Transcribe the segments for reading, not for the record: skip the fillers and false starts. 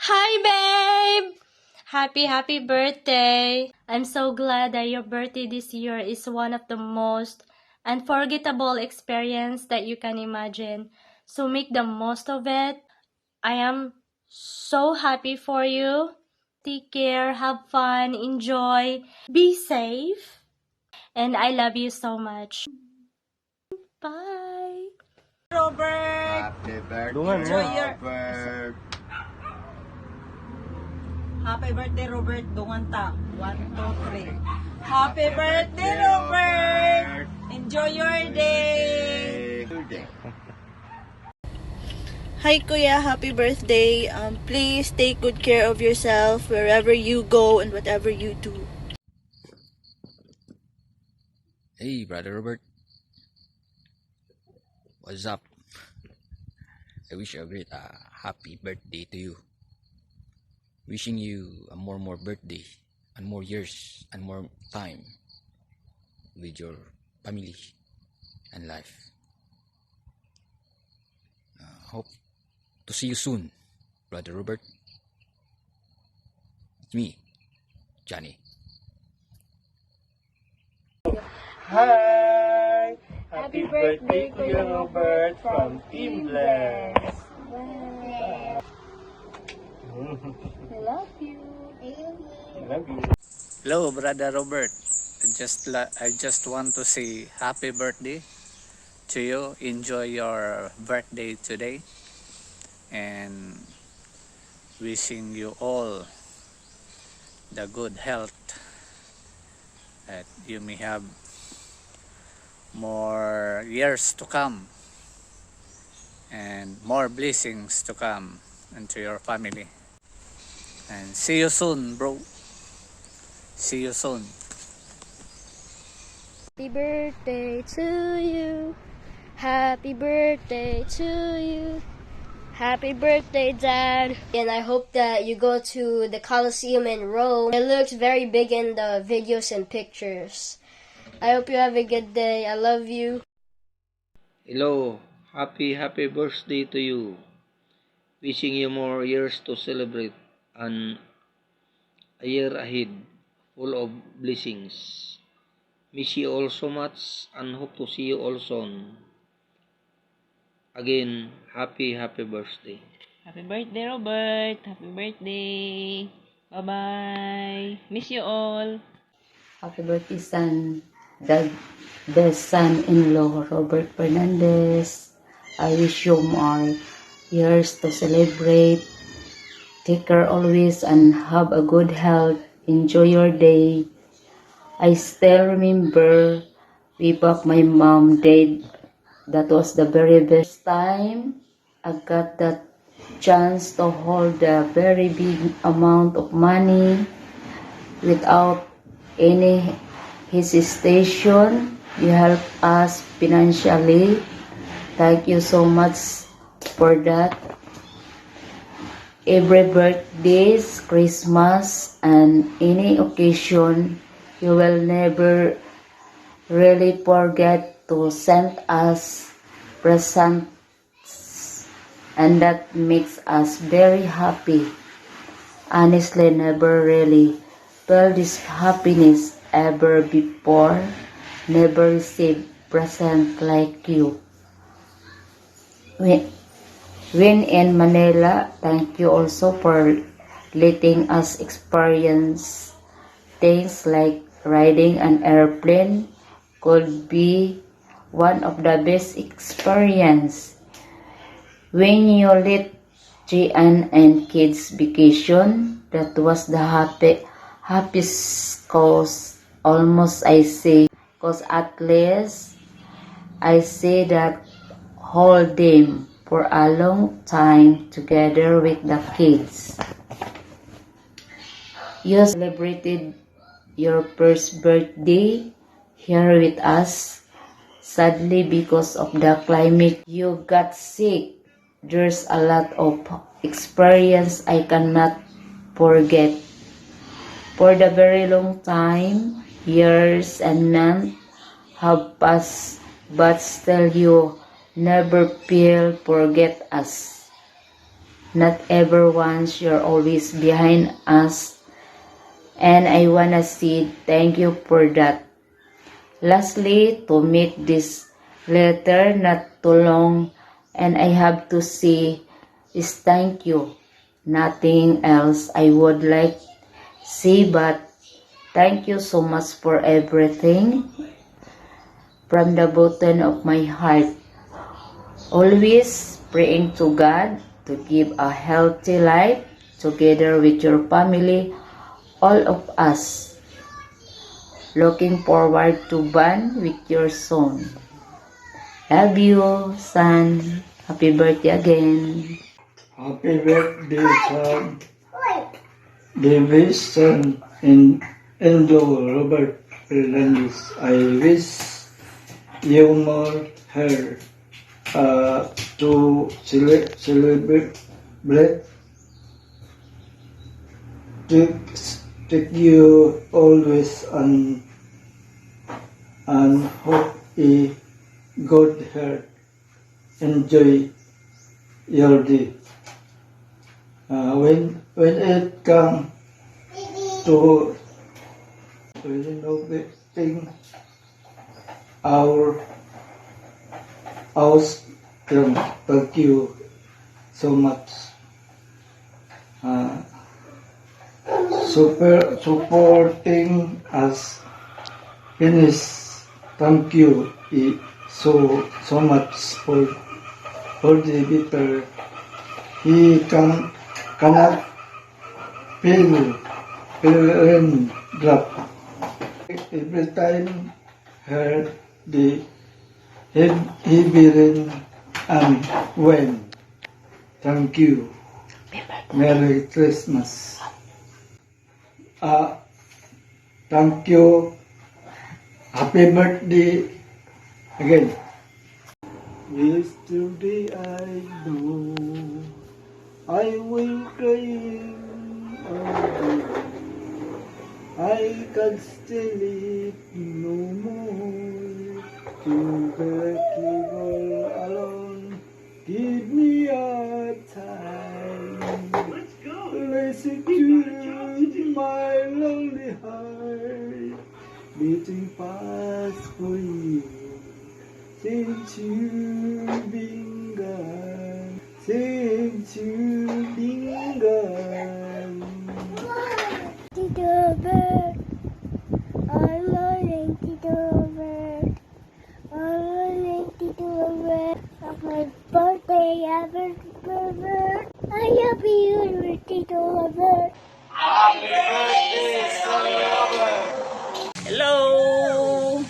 Hi, babe! Happy birthday! I'm so glad that your birthday this year is one of the most unforgettable experience that you can imagine. So make the most of it. I am so happy for you. Take care, have fun, enjoy, be safe, and I love you so much. Bye! Robert! Happy birthday, Enjoy your- Robert! Happy birthday, Robert. Dunganta. 1, 2, 3. Happy birthday, Robert! Enjoy your day! Hi Kuya, happy birthday. Please take good care of yourself wherever you go and whatever you do. Hey, Brother Robert. What's up? I wish you a great happy birthday to you. Wishing you a more birthday and more years and more time with your family and life. Hope to see you soon, Brother Robert. It's me, Johnny. Hi! Happy birthday, Kuya Robert from Team Bless. I love you. I love you. Hello, Brother Robert. I just want to say happy birthday to you. Enjoy your birthday today, and wishing you all the good health that you may have more years to come and more blessings to come into your family. And see you soon, bro. See you soon. Happy birthday to you. Happy birthday to you. Happy birthday, Dad. And I hope that you go to the Colosseum in Rome. It looks very big in the videos and pictures. I hope you have a good day. I love you. Hello, happy birthday to you. Wishing you more years to celebrate and a year ahead full of blessings. Miss you all so much and hope to see you all soon. Again, happy birthday. Happy birthday, Robert. Happy birthday. Bye-bye. Miss you all. Happy birthday, son. The best son-in-law, Robert Fernandez. I wish you more years to celebrate. Take care always and have a good health. Enjoy your day. I still remember way back my mom died. That was the very best time I got that chance to hold a very big amount of money without any hesitation. You help us financially. Thank you so much for that. Every birthdays, Christmas, and any occasion, you will never really forget to send us presents, and that makes us very happy. Honestly, never really felt this happiness ever before. Never received present like you. When in Manila, thank you also for letting us experience things like riding an airplane. Could be one of the best experience. When you let Gian and kids vacation, that was the happiest cause almost I say, cause at least I say that hold them for a long time together with the kids. You celebrated your first birthday here with us. Sadly, because of the climate, you got sick. There's a lot of experience I cannot forget. For the very long time, years and months have passed, but still you never feel forget us. not ever once. You're always behind us. And I wanna say thank you for that. Lastly, to make this letter not too long, and I have to say is thank you. Nothing else I would like say but thank you so much for everything from the bottom of my heart. Always praying to God to give a healthy life together with your family, all of us. Looking forward to bond with your son. Love you, son. Happy birthday again. Happy birthday, son. Davis, son, and Robert Fernandez. I wish you more hair to celebrate. Take you always and hope a good heart. Enjoy your day. When it comes to renovating our house, thank you so much. Supporting us finish. Thank you so much for the bitter. He cannot feel rain drop. Every time heard the heavy rain and when. Thank you. Merry Christmas. Thank you. Happy birthday again. Yesterday I know I will crying again. I can still it no more. To be all alone. Give me a time. Let's secure my lonely heart. Beating fast for you. Since you've been gone. Since you've been gone. Tito Bird, I'm learning Tito Bird. I'm learning Tito Bird. On my birthday, happy birthday. I love you, Tito Bird. Hello!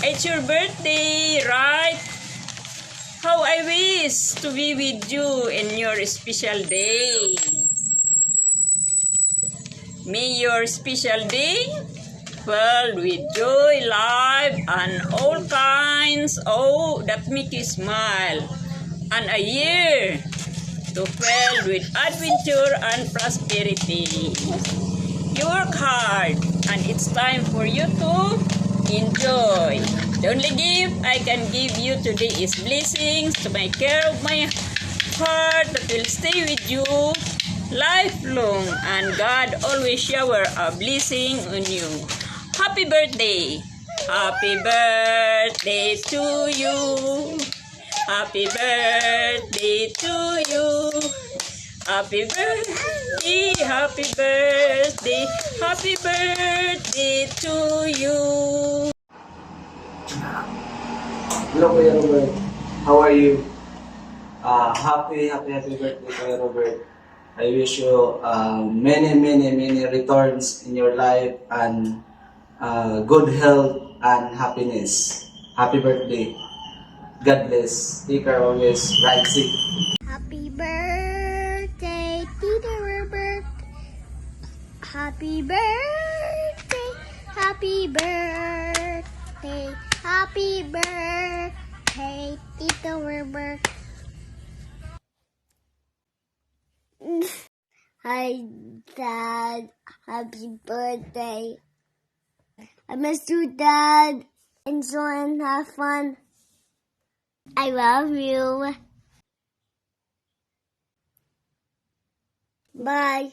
It's your birthday, right? How I wish to be with you in your special day. May your special day filled with joy, life, and all kinds that make you smile. And a year to filled with adventure and prosperity. You work hard, and it's time for you to enjoy. The only gift I can give you today is blessings to my care of my heart that will stay with you lifelong, and God always shower a blessing on you. Happy birthday! Happy birthday to you! Happy birthday to you! Happy birthday, happy birthday, happy birthday to you. Hello, Kuya Robert. How are you? Happy birthday, Kuya Robert. I wish you many returns in your life and good health and happiness. Happy birthday. God bless. Take care always. Ride safe. Happy birthday, Tito Robert. Happy birthday, happy birthday, happy birthday, Tito Robert. Hi, Dad. Happy birthday. I miss you, Dad. Enjoy and have fun. I love you. Bye.